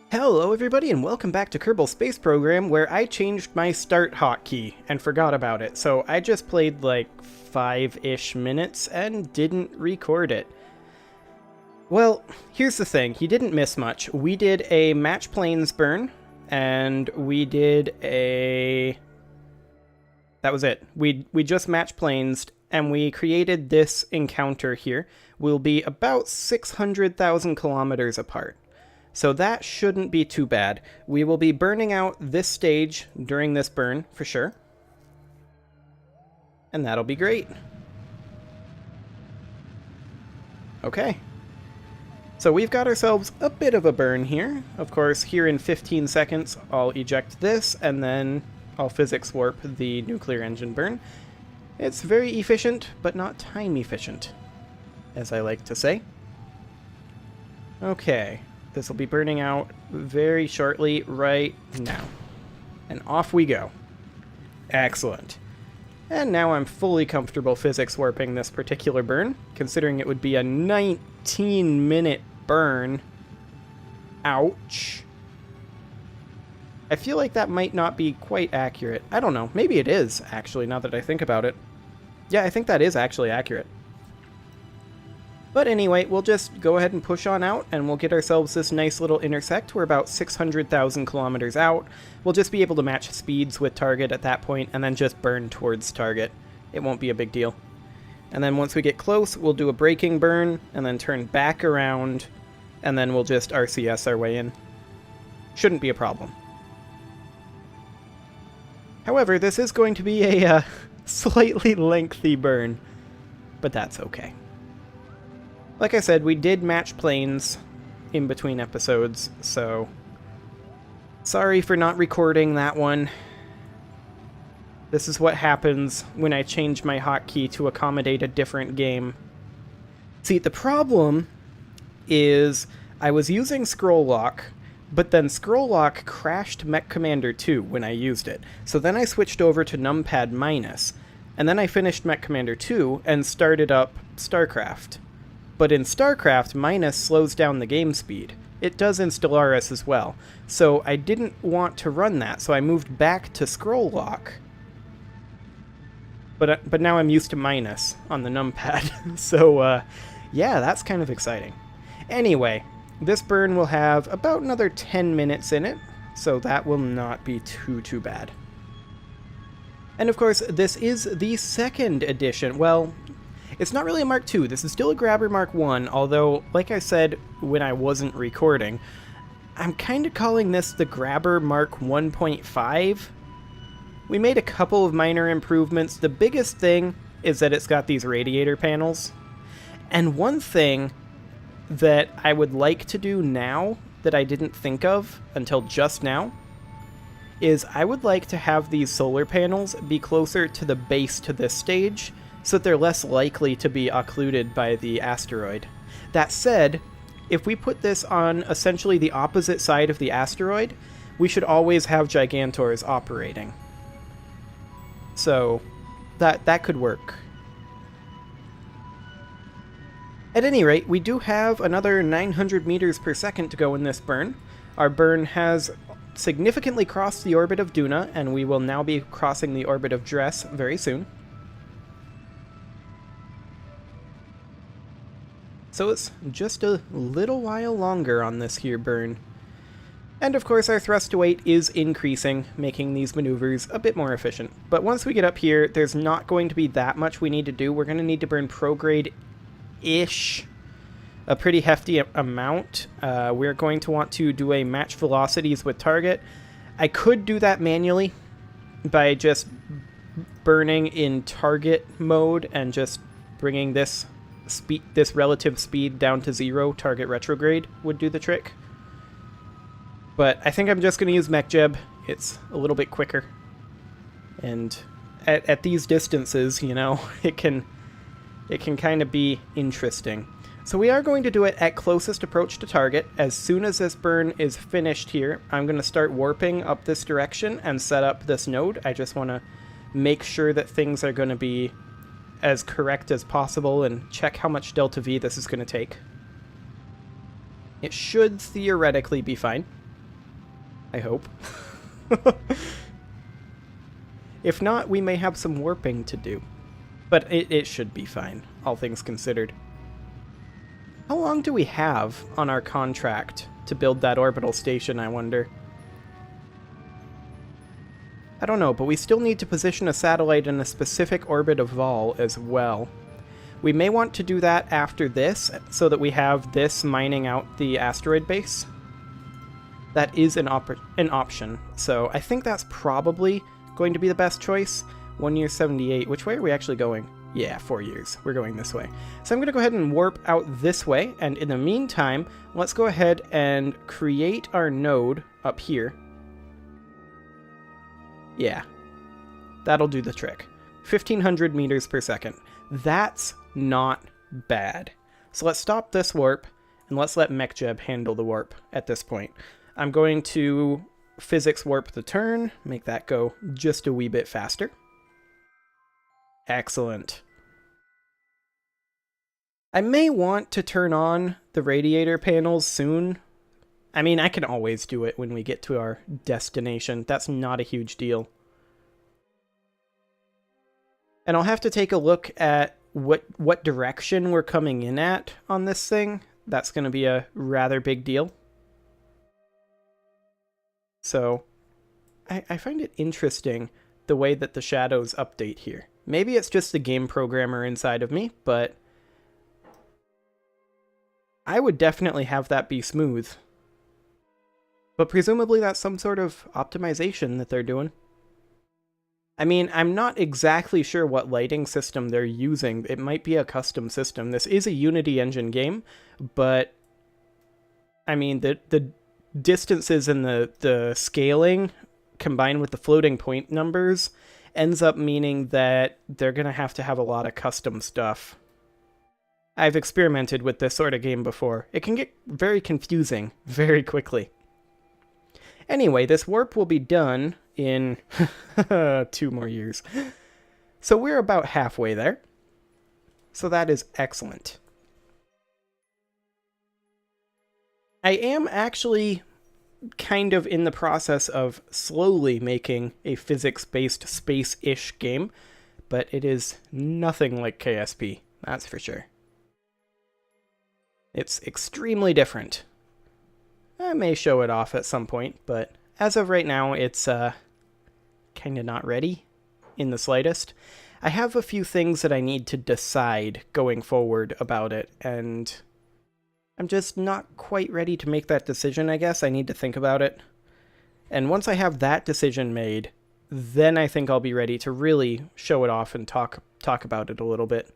Hello everybody and welcome back to Kerbal Space Program, where I changed my start hotkey and forgot about it, so I just played like 5-ish minutes and didn't record it. Well, here's the thing, you didn't miss much. We did a match planes burn, and we did a... that was it. We just match planes, and we created this encounter here. We'll be about 600,000 kilometers apart. So that shouldn't be too bad. We will be burning out this stage during this burn, for sure. And that'll be great. Okay. So we've got ourselves a bit of a burn here. Of course, here in 15 seconds, I'll eject this, and then I'll physics warp the nuclear engine burn. It's very efficient, but not time efficient, as I like to say. Okay. This will be burning out very shortly right now. And off we go. Excellent. And now I'm fully comfortable physics warping this particular burn, considering it would be a 19-minute burn. Ouch. I feel like that might not be quite accurate. I don't know. Maybe it is, actually, now that I think about it. Yeah, I think that is actually accurate. But anyway, we'll just go ahead and push on out, and we'll get ourselves this nice little intersect. We're about 600,000 kilometers out. We'll just be able to match speeds with target at that point, and then just burn towards target. It won't be a big deal. And then once we get close, we'll do a braking burn, and then turn back around, and then we'll just RCS our way in. Shouldn't be a problem. However, this is going to be a slightly lengthy burn, but that's okay. Like I said, we did match planes in between episodes, so sorry for not recording that one. This is what happens when I change my hotkey to accommodate a different game. See, the problem is I was using scroll lock, but then scroll lock crashed Mech Commander 2 when I used it. So then I switched over to numpad minus, and then I finished Mech Commander 2 and started up StarCraft. But in StarCraft, minus slows down the game speed. It does in Stellaris as well. So I didn't want to run that, so I moved back to scroll lock. But now I'm used to minus on the numpad. So yeah, that's kind of exciting. Anyway, this burn will have about another 10 minutes in it, so that will not be too bad. And of course, this is the second edition. Well, it's not really a Mark II, this is still a Grabber Mark I, although, like I said when I wasn't recording, I'm kind of calling this the Grabber Mark 1.5. We made a couple of minor improvements. The biggest thing is that it's got these radiator panels. And one thing that I would like to do now that I didn't think of until just now is I would like to have these solar panels be closer to the base to this stage, so that they're less likely to be occluded by the asteroid. That said, if we put this on essentially the opposite side of the asteroid, we should always have Gigantors operating. So, that could work. At any rate, we do have another 900 meters per second to go in this burn. Our burn has significantly crossed the orbit of Duna, and we will now be crossing the orbit of Dress very soon. So it's just a little while longer on this here burn. And of course our thrust to weight is increasing, making these maneuvers a bit more efficient. But once we get up here, there's not going to be that much we need to do. We're going to need to burn prograde-ish, a pretty hefty amount. We're going to want to do a match velocities with target. I could do that manually by just burning in target mode and just bringing this relative speed down to 0. Target retrograde would do the trick. But I think I'm just going to use MechJeb. It's a little bit quicker. And at these distances, you know, it can kind of be interesting. So we are going to do it at closest approach to target. As soon as this burn is finished here, I'm going to start warping up this direction and set up this node. I just want to make sure that things are going to be as correct as possible and check how much delta V this is going to take. It should theoretically be fine. I hope. If not, we may have some warping to do. But it should be fine, all things considered. How long do we have on our contract to build that orbital station, I wonder? I don't know, but we still need to position a satellite in a specific orbit of Vol as well. We may want to do that after this, so that we have this mining out the asteroid base. That is an option, so I think that's probably going to be the best choice. 1 year 78. Which way are we actually going? Yeah, 4 years. We're going this way. So I'm going to go ahead and warp out this way, and in the meantime, let's go ahead and create our node up here. Yeah, that'll do the trick. 1,500 meters per second. That's not bad. So let's stop this warp, and let's let MechJeb handle the warp at this point. I'm going to physics warp the turn, make that go just a wee bit faster. Excellent. I may want to turn on the radiator panels soon. I mean, I can always do it when we get to our destination. That's not a huge deal. And I'll have to take a look at what direction we're coming in at on this thing. That's going to be a rather big deal. So, I find it interesting the way that the shadows update here. Maybe it's just the game programmer inside of me, but I would definitely have that be smooth. But presumably that's some sort of optimization that they're doing. I mean, I'm not exactly sure what lighting system they're using. It might be a custom system. This is a Unity engine game, but I mean, the distances and the scaling combined with the floating point numbers ends up meaning that they're going to have a lot of custom stuff. I've experimented with this sort of game before. It can get very confusing very quickly. Anyway, this warp will be done in 2 more years. So we're about halfway there. So that is excellent. I am actually kind of in the process of slowly making a physics-based space-ish game, but it is nothing like KSP, that's for sure. It's extremely different. I may show it off at some point, but as of right now, it's kind of not ready in the slightest. I have a few things that I need to decide going forward about it, and I'm just not quite ready to make that decision, I guess. I need to think about it. And once I have that decision made, then I think I'll be ready to really show it off and talk about it a little bit.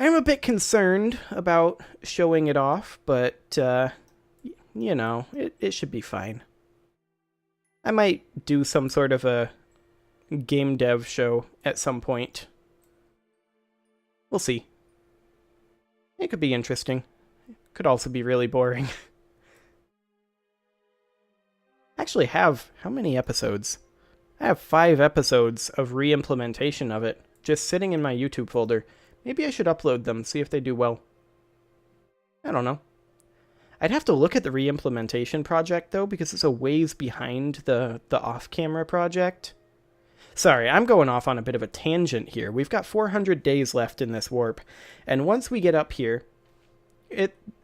I'm a bit concerned about showing it off, but, you know, it should be fine. I might do some sort of a game dev show at some point. We'll see. It could be interesting. Could also be really boring. Actually have, how many episodes? I have 5 episodes of re-implementation of it, just sitting in my YouTube folder. Maybe I should upload them, see if they do well. I don't know. I'd have to look at the re-implementation project, though, because it's a ways behind the off-camera project. Sorry, I'm going off on a bit of a tangent here. We've got 400 days left in this warp, and once we get up here,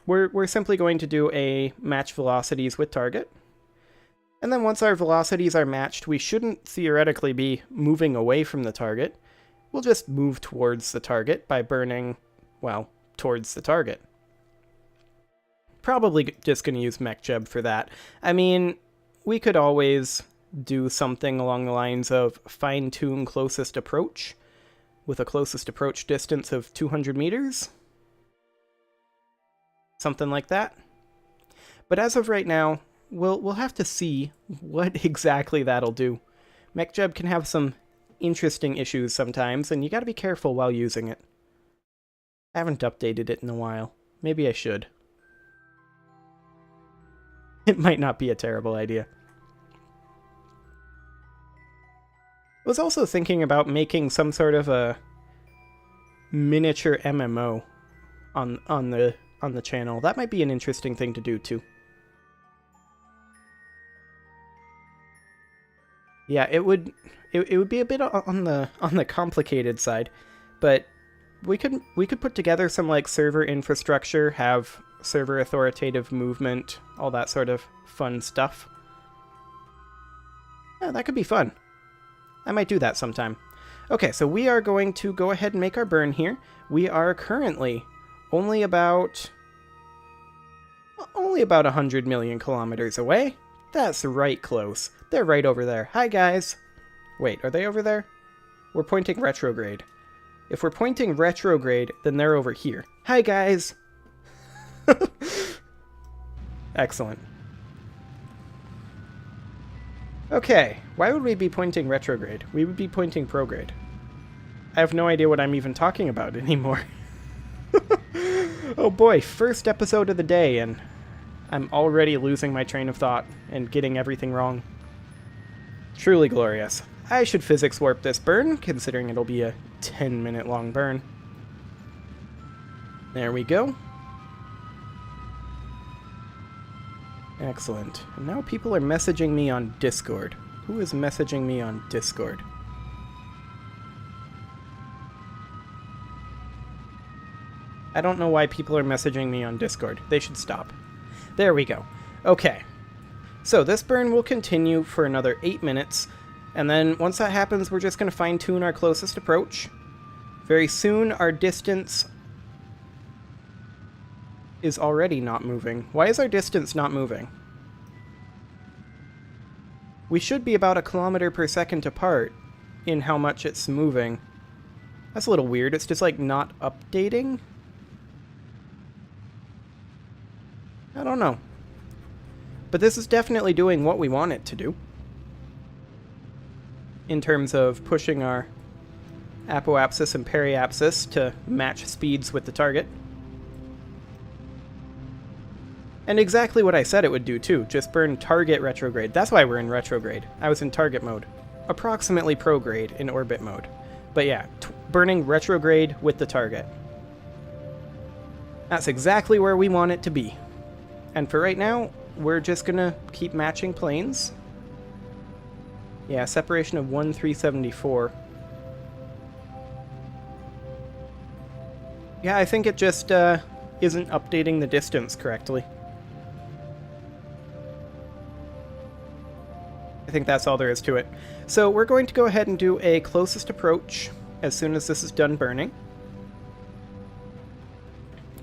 we're simply going to do a match velocities with target. And then once our velocities are matched, we shouldn't theoretically be moving away from the target. We'll just move towards the target by burning, well, towards the target. Probably just going to use MechJeb for that. I mean, we could always do something along the lines of fine-tune closest approach with a closest approach distance of 200 meters. Something like that. But as of right now, we'll have to see what exactly that'll do. MechJeb can have some interesting issues sometimes, and you gotta be careful while using it. I haven't updated it in a while. Maybe I should. It might not be a terrible idea. I was also thinking about making some sort of a miniature MMO on the channel. That might be an interesting thing to do too. Yeah, it would be a bit on the complicated side, but we could put together some like server infrastructure, have server authoritative movement, all that sort of fun stuff. Yeah, that could be fun. I might do that sometime. Okay, so we are going to go ahead and make our burn here. We are currently only about 100 million kilometers away. That's right close. They're right over there. Hi, guys. Wait, are they over there? We're pointing retrograde. If we're pointing retrograde, then they're over here. Hi, guys. Excellent. Okay, why would we be pointing retrograde? We would be pointing prograde. I have no idea what I'm even talking about anymore. Oh boy, first episode of the day, and I'm already losing my train of thought and getting everything wrong. Truly glorious. I should physics warp this burn, considering it'll be a 10-minute long burn. There we go. Excellent. And now people are messaging me on Discord. Who is messaging me on Discord? I don't know why people are messaging me on Discord. They should stop. There we go. Okay. So this burn will continue for another 8 minutes, and then once that happens, we're just going to fine-tune our closest approach. Very soon, our distance is already not moving. Why is our distance not moving? We should be about 1 kilometer per second apart in how much it's moving. That's a little weird. It's just like not updating. I don't know. But this is definitely doing what we want it to do. In terms of pushing our apoapsis and periapsis to match speeds with the target. And exactly what I said it would do too, just burn target retrograde. That's why we're in retrograde. I was in target mode. Approximately prograde in orbit mode. But yeah, burning retrograde with the target. That's exactly where we want it to be. And for right now, we're just gonna keep matching planes. Yeah, separation of 1,374. Yeah, I think it just isn't updating the distance correctly. I think that's all there is to it. So we're going to go ahead and do a closest approach as soon as this is done burning.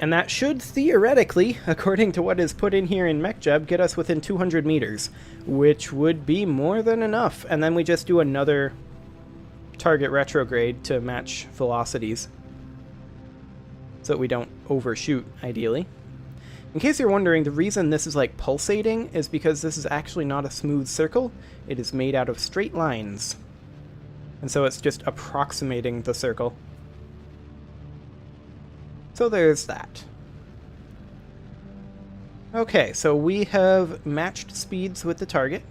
And that should theoretically, according to what is put in here in MechJeb, get us within 200 meters, which would be more than enough. And then we just do another target retrograde to match velocities, so that we don't overshoot, ideally. In case you're wondering, the reason this is like pulsating is because this is actually not a smooth circle. It is made out of straight lines. And so it's just approximating the circle. So there's that. Okay, so we have matched speeds with the target.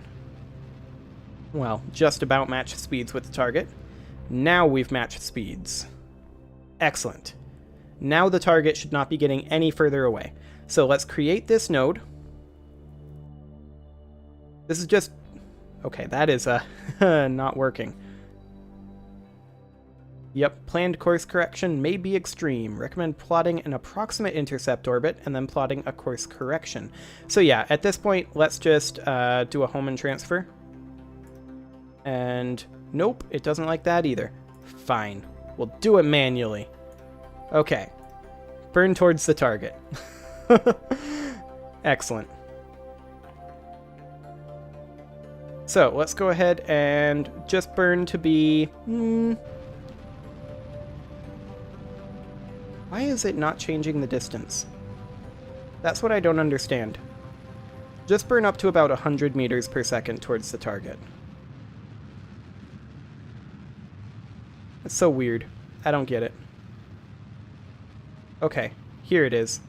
Well, just about matched speeds with the target. Now we've matched speeds. Excellent. Now the target should not be getting any further away. So let's create this node. This is just... Okay, that is not working. Yep, planned course correction may be extreme. Recommend plotting an approximate intercept orbit and then plotting a course correction. So yeah, at this point, let's just do a Hohmann transfer. And nope, it doesn't like that either. Fine, we'll do it manually. Okay, burn towards the target. Excellent. So let's go ahead and just burn to be... Why is it not changing the distance? That's what I don't understand. Just burn up to about 100 meters per second towards the target. It's so weird. I don't get it. Okay, here it is.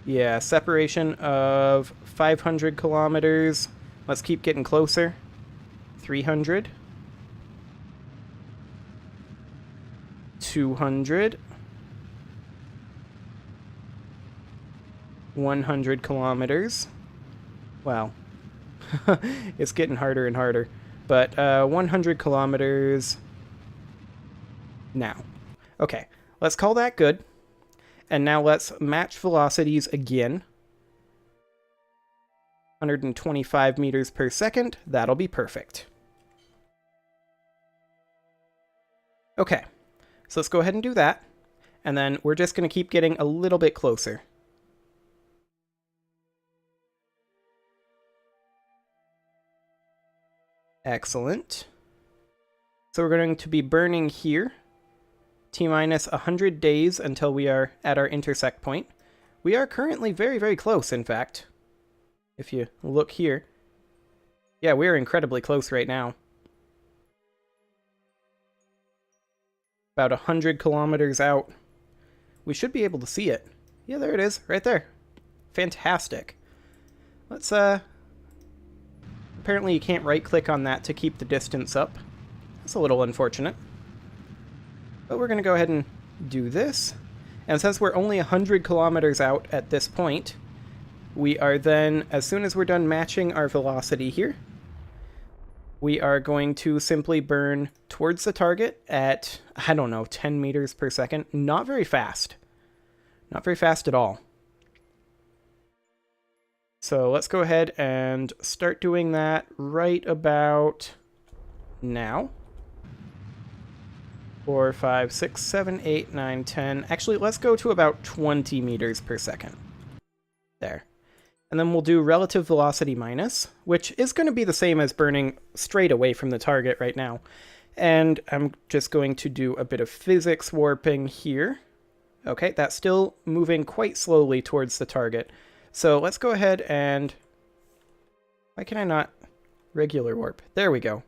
Yeah, separation of 500 kilometers. Let's keep getting closer. 300. 200. 100 kilometers. Well, It's getting harder and harder. But 100 kilometers now. Okay, let's call that good. And now let's match velocities again. 125 meters per second. That'll be perfect. Okay, so let's go ahead and do that. And then we're just going to keep getting a little bit closer. Excellent. So we're going to be burning here. T-minus 100 days until we are at our intersect point. We are currently very, very close, in fact. If you look here. Yeah, we're incredibly close right now. About 100 kilometers out. We should be able to see it. Yeah, there it is, right there. Fantastic. Let's, apparently you can't right-click on that to keep the distance up. That's a little unfortunate. But we're going to go ahead and do this. And since we're only 100 kilometers out at this point, we are then, as soon as we're done matching our velocity here, we are going to simply burn towards the target at, I don't know, 10 meters per second. Not very fast. Not very fast at all. So let's go ahead and start doing that right about now. 4, 5, 6, 7, 8, 9, 10. Actually, let's go to about 20 meters per second. There. And then we'll do relative velocity minus, which is going to be the same as burning straight away from the target right now. And I'm just going to do a bit of physics warping here. Okay, that's still moving quite slowly towards the target. So let's go ahead and... Why can I not regular warp? There we go.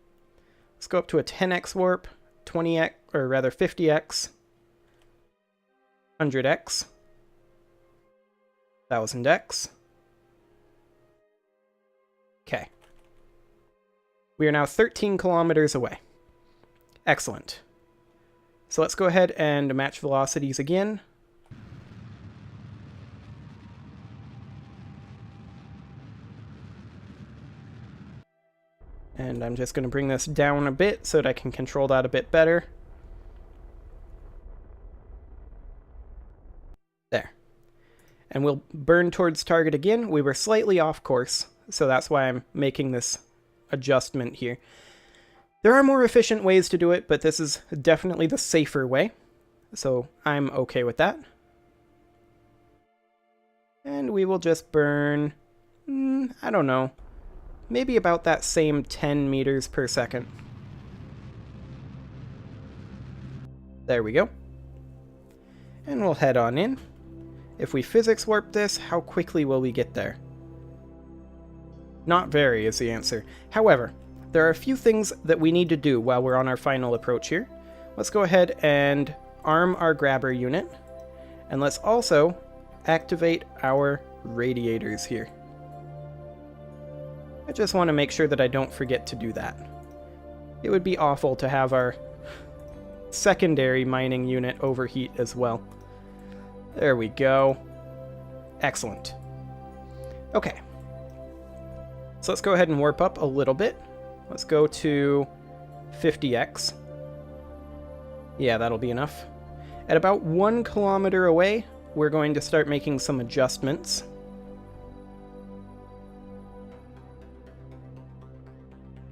Let's go up to a 10x warp, 20x, or rather 50x, 100x, 1000x. Okay. We are now 13 kilometers away. Excellent. So let's go ahead and match velocities again. And I'm just going to bring this down a bit so that I can control that a bit better. There. And we'll burn towards target again. We were slightly off course, so that's why I'm making this adjustment here. There are more efficient ways to do it, but this is definitely the safer way. So I'm okay with that. And we will just burn, I don't know, maybe about that same 10 meters per second. There we go. And we'll head on in. If we physics warp this, how quickly will we get there? Not very is the answer. However, there are a few things that we need to do while we're on our final approach here. Let's go ahead and arm our grabber unit. And let's also activate our radiators here. I just want to make sure that I don't forget to do that. It would be awful to have our secondary mining unit overheat as well. There we go. Excellent. Okay. So let's go ahead and warp up a little bit. Let's go to 50x. Yeah, that'll be enough. At about 1 kilometer away, we're going to start making some adjustments.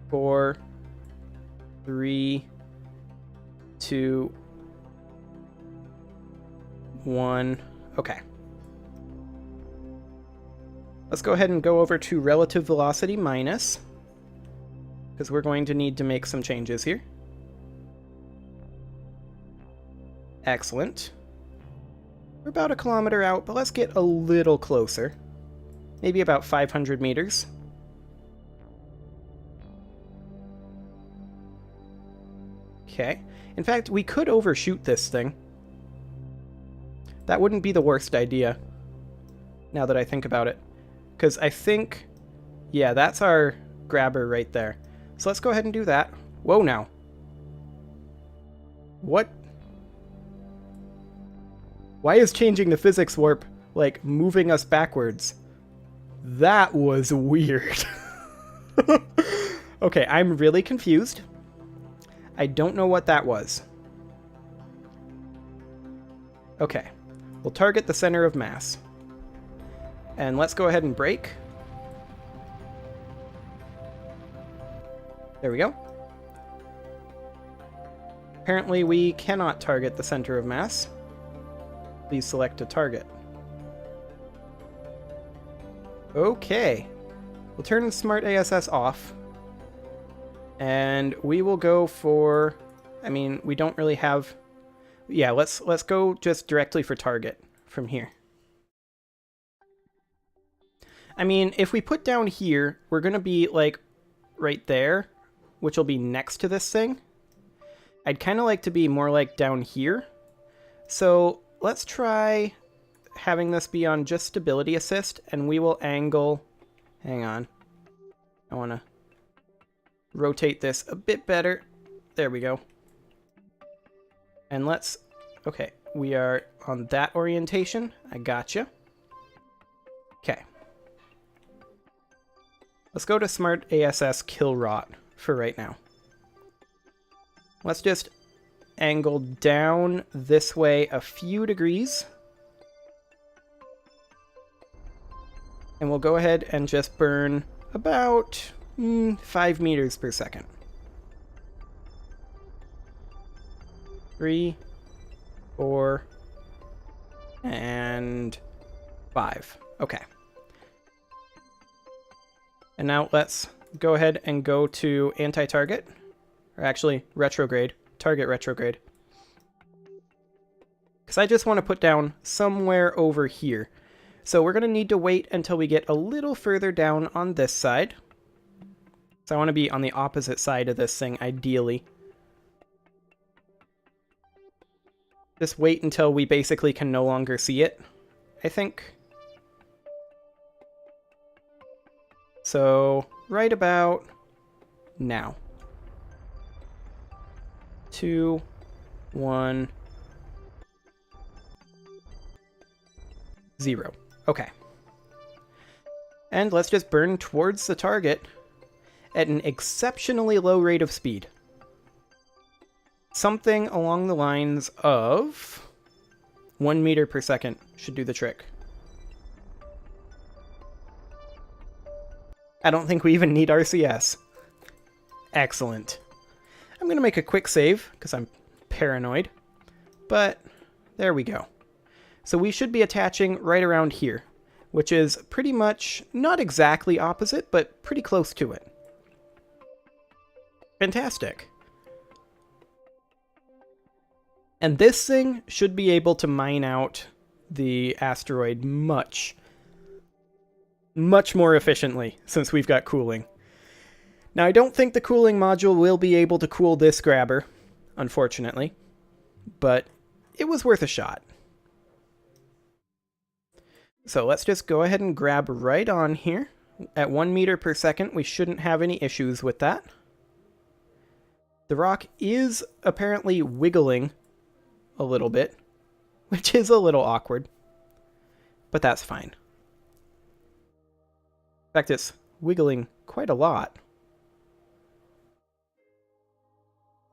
Four, 3, 2, 1. Okay. Let's go ahead and go over to relative velocity minus, because we're going to need to make some changes here. Excellent. We're about 1 kilometer out, but let's get a little closer. Maybe about 500 meters. Okay. In fact, we could overshoot this thing. That wouldn't be the worst idea, now that I think about it. Because I think... Yeah, that's our grabber right there. So let's go ahead and do that. Whoa, now. What? Why is changing the physics warp, like, moving us backwards? That was weird. Okay, I'm really confused. I don't know what that was. Okay, we'll target the center of mass. And let's go ahead and brake. There we go. Apparently we cannot target the center of mass. Please select a target. Okay. We'll turn Smart ASS off. And we will go for... I mean, we don't really have... Yeah, let's go just directly for target from here. I mean, if we put down here, we're going to be, like, right there, which will be next to this thing. I'd kind of like to be more, like, down here. So let's try having this be on just stability assist, and we will angle... Hang on. I want to rotate this a bit better. There we go. And let's... Okay, we are on that orientation. I gotcha. Okay. Let's go to Smart ASS Kill Rot for right now. Let's just angle down this way a few degrees. And we'll go ahead and just burn about 5 meters per second. 3, 4, and 5. Okay. And now let's go ahead and go to anti-target. Or actually, retrograde. Target retrograde. Because I just want to put down somewhere over here. So we're going to need to wait until we get a little further down on this side. So I want to be on the opposite side of this thing, ideally. Just wait until we basically can no longer see it, I think. So, right about now. 2, 1, 0. Okay. And let's just burn towards the target at an exceptionally low rate of speed. Something along the lines of 1 meter per second should do the trick. I don't think we even need RCS. Excellent. I'm going to make a quick save because I'm paranoid. But there we go. So we should be attaching right around here, which is pretty much not exactly opposite, but pretty close to it. Fantastic. And this thing should be able to mine out the asteroid much more efficiently since we've got cooling. Now, I don't think the cooling module will be able to cool this grabber, unfortunately, but it was worth a shot. So let's just go ahead and grab right on here. At 1 meter per second, we shouldn't have any issues with that. The rock is apparently wiggling a little bit, which is a little awkward, but that's fine. In fact, it's wiggling quite a lot.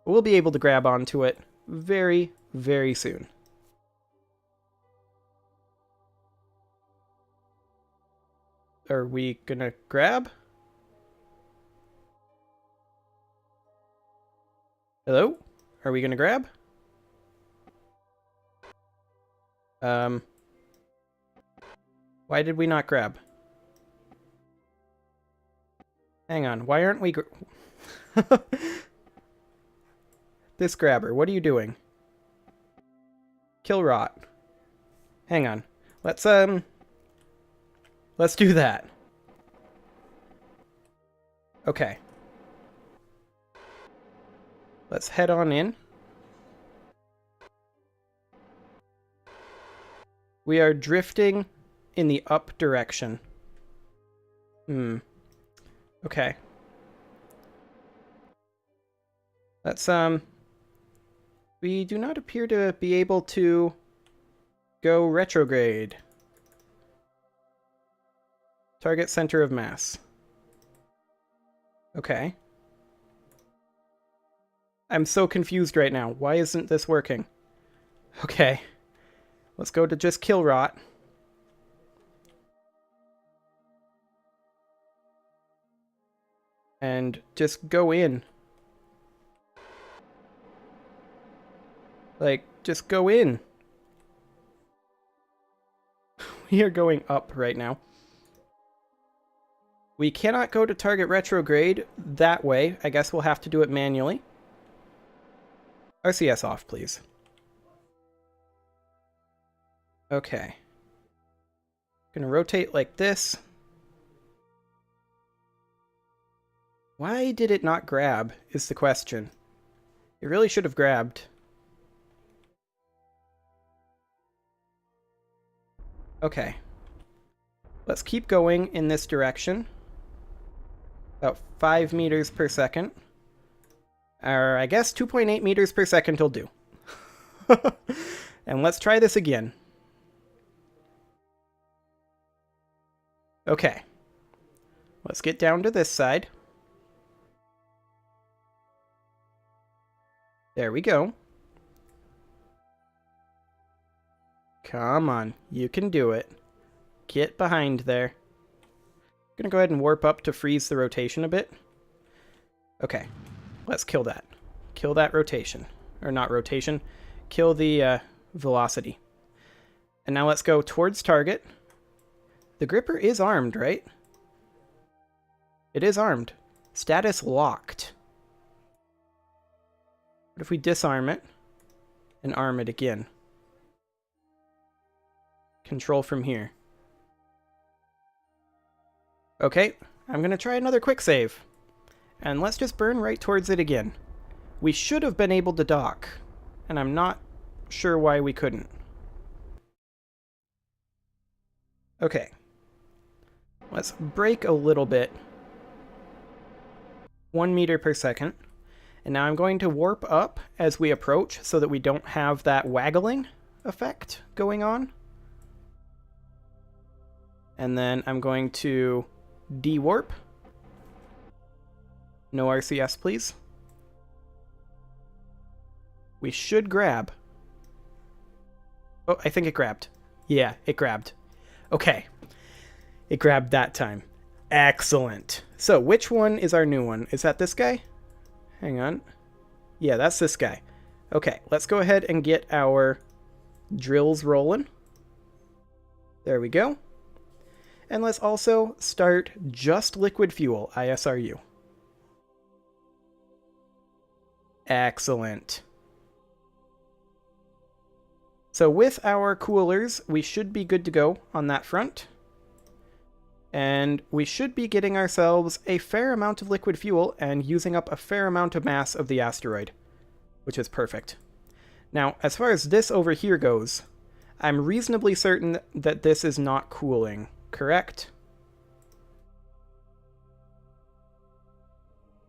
We'll be able to grab onto it very, very soon. Are we gonna grab? Hello? Are we gonna grab? Why did we not grab? Hang on, why aren't we This grabber, what are you doing? Kill rot. Hang on. Let's do that. Okay. Let's head on in. We are drifting in the up direction. Okay. Let's, we do not appear to be able to go retrograde. Target center of mass. Okay. I'm so confused right now. Why isn't this working? Okay. Let's go to just kill rot. And just go in. Like, just go in. We are going up right now. We cannot go to target retrograde that way. I guess we'll have to do it manually. RCS off, please. Okay. Gonna rotate like this. Why did it not grab, is the question. It really should have grabbed. Okay. Let's keep going in this direction. About 5 meters per second. Or I guess 2.8 meters per second will do. And let's try this again. Okay. Let's get down to this side. There we go. Come on, you can do it. Get behind there. I'm gonna go ahead and warp up to freeze the rotation a bit. Okay, let's kill that. Kill that rotation. Or not rotation. Kill the velocity. And now let's go towards target. The gripper is armed, right? It is armed. Status locked. What if we disarm it and arm it again? Control from here. Okay, I'm going to try another quick save. And let's just burn right towards it again. We should have been able to dock, and I'm not sure why we couldn't. Okay. Let's brake a little bit. 1 meter per second. And now I'm going to warp up as we approach so that we don't have that waggling effect going on. And then I'm going to de-warp. No RCS, please. We should grab. Oh, I think it grabbed. Yeah, it grabbed. Okay. It grabbed that time. Excellent. So, which one is our new one? Is that this guy? Hang on. Yeah, that's this guy. Okay, let's go ahead and get our drills rolling. There we go. And let's also start just liquid fuel, ISRU. Excellent. So with our coolers, we should be good to go on that front. And we should be getting ourselves a fair amount of liquid fuel and using up a fair amount of mass of the asteroid, which is perfect. Now, as far as this over here goes, I'm reasonably certain that this is not cooling, correct?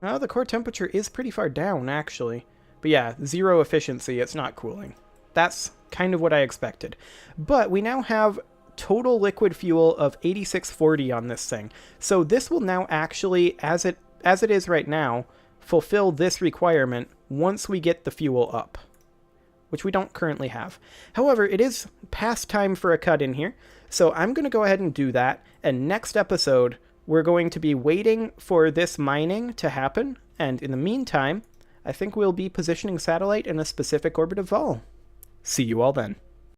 Oh, the core temperature is pretty far down, actually. But yeah, 0 efficiency, it's not cooling. That's kind of what I expected. But we now have total liquid fuel of 8640 on this thing. So this will now actually, as it is right now, fulfill this requirement once we get the fuel up, which we don't currently have. However, it is past time for a cut in here, so I'm going to go ahead and do that, and next episode, we're going to be waiting for this mining to happen, and in the meantime, I think we'll be positioning satellite in a specific orbit of Vol. See you all then.